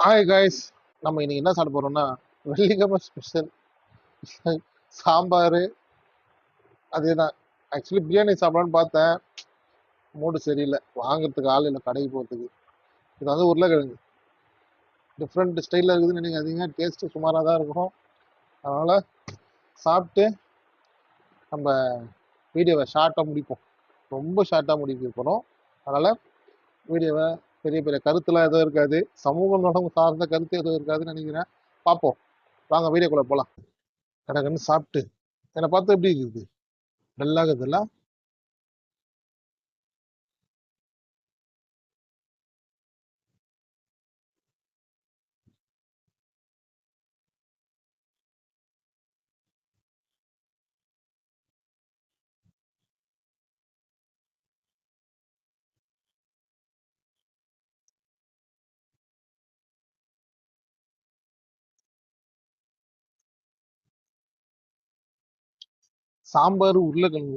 Hi guys, நம்ம இன்னைக்கு என்ன சாப்பிட போறோம்னா வெள்ளிக்கிழமை ஸ்பெஷல் சாம்பார். அதேதான். ஆக்சுவலி பிரியாணி சாப்பிடலான்னு பார்த்தேன், மூடு சரியில்லை, வாங்குறதுக்கு ஆள் இல்லை கடைக்கு போகிறதுக்கு. இது வந்து உருளைக்கிழங்கு டிஃப்ரெண்ட் ஸ்டைலில் இருக்குதுன்னு நினைக்காதீங்க, டேஸ்ட்டு சுமாராக தான் இருக்கும். அதனால் சாப்பிட்டு நம்ம வீடியோவை ஷார்ட்டாக முடிப்போம், ரொம்ப ஷார்ட்டாக முடிக்க போகிறோம். அதனால் வீடியோவை பெரிய பெரிய கருத்துலாம் எதுவும் இருக்காது, சமூக நலம் சார்ந்த கருத்து எதுவும் இருக்காதுன்னு நினைக்கிறேன். பார்ப்போம், வாங்க வீடியோக்குள்ளே போகலாம். கடகன்னு சாப்பிட்டு என்னை பார்த்து எப்படி இருக்குது, டல்லாகுதுல்ல? சாம்பார் உருளைக்கிழங்கு,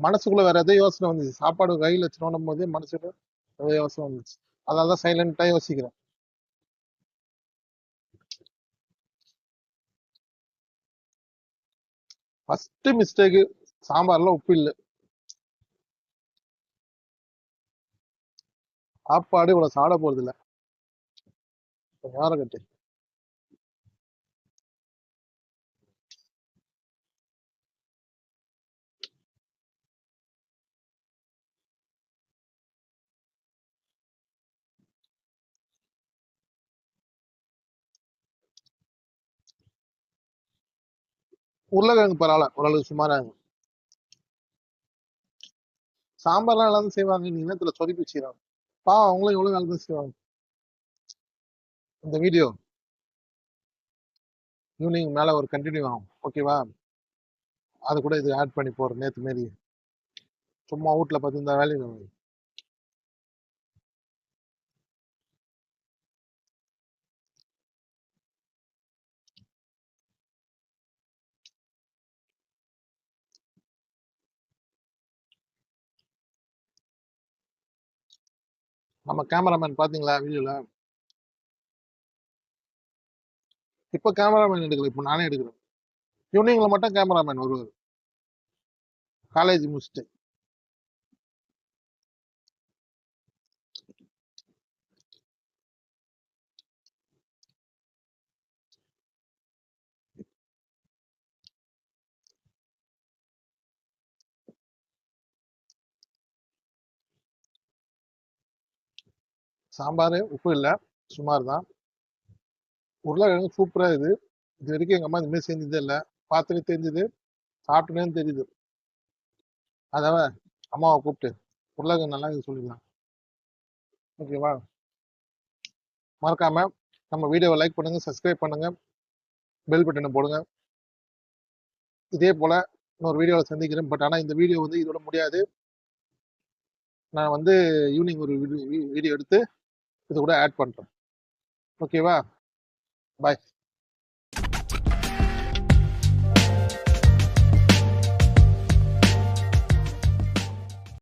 மனசுக்குள்ள வேற எதோ யோசனை வந்துச்சு. சாப்பாடு கையில் வச்சுனோம் போதே மனசுல ஏதோ யோசனை வந்துச்சு. அதனால தான் சைலண்டா யோசிக்கிறேன். ஃபர்ஸ்ட் மிஸ்டேக், சாம்பார்ல உப்பு இல்லை. சாப்பாடு இவ்வளவு சாட போறது இல்லை. யார கட்டு உருளைக்கிழங்கு பரவாயில்ல, ஓரளவுக்கு சுமாரா இருக்கும். சாம்பார்லாம் நல்லா தான் செய்வாங்க, நீ நேரத்துல சொதப்பி வச்சுக்கிறாங்க. அவங்களும் எவ்வளவு நல்லா தான் செய்வாங்க. இந்த வீடியோ ஈவினிங் மேல ஒரு கண்டினியூ ஆகும், ஓகேவா? அது கூட இது ஆட் பண்ணி போறேன். நேத்து மாரி சும்மா வீட்டுல பார்த்து இந்த வேலையை நம்ம கேமராமேன் பாத்தீங்களா வீடியோல? இப்ப கேமராமேன் எடுக்கல, இப்ப நானே எடுக்கிறேன். ஈவினிங்ல மட்டும் கேமராமேன் வருவார், காலேஜ் முடிச்சுட்டு. சாம்பார் உப்பு இல்லை, சுமார் தான். உருளைக்கிழங்கு சூப்பரா இது. இது வரைக்கும் எங்க அம்மா இந்த மாதிரி செஞ்சதே இல்லை, பார்த்துட்டு தெரிஞ்சுது, சாப்பிட்டுனேன்னு தெரியுது. அதாவ அம்மாவை கூப்பிட்டு உருளைக்கிழங்கு நல்லா இது சொல்லிடலாம், ஓகேவா? மறக்காம நம்ம வீடியோவை லைக் பண்ணுங்க, சப்ஸ்கிரைப் பண்ணுங்க, பெல் பட்டனை போடுங்க. இதே போல இன்னொரு வீடியோவில் சந்திக்கிறேன். பட் ஆனால் இந்த வீடியோ வந்து இதோட முடியாது. நான் வந்து ஈவினிங் ஒரு வீடியோ எடுத்து இது கூட ஆட் பண்றேன், ஓகேவா? பாய்.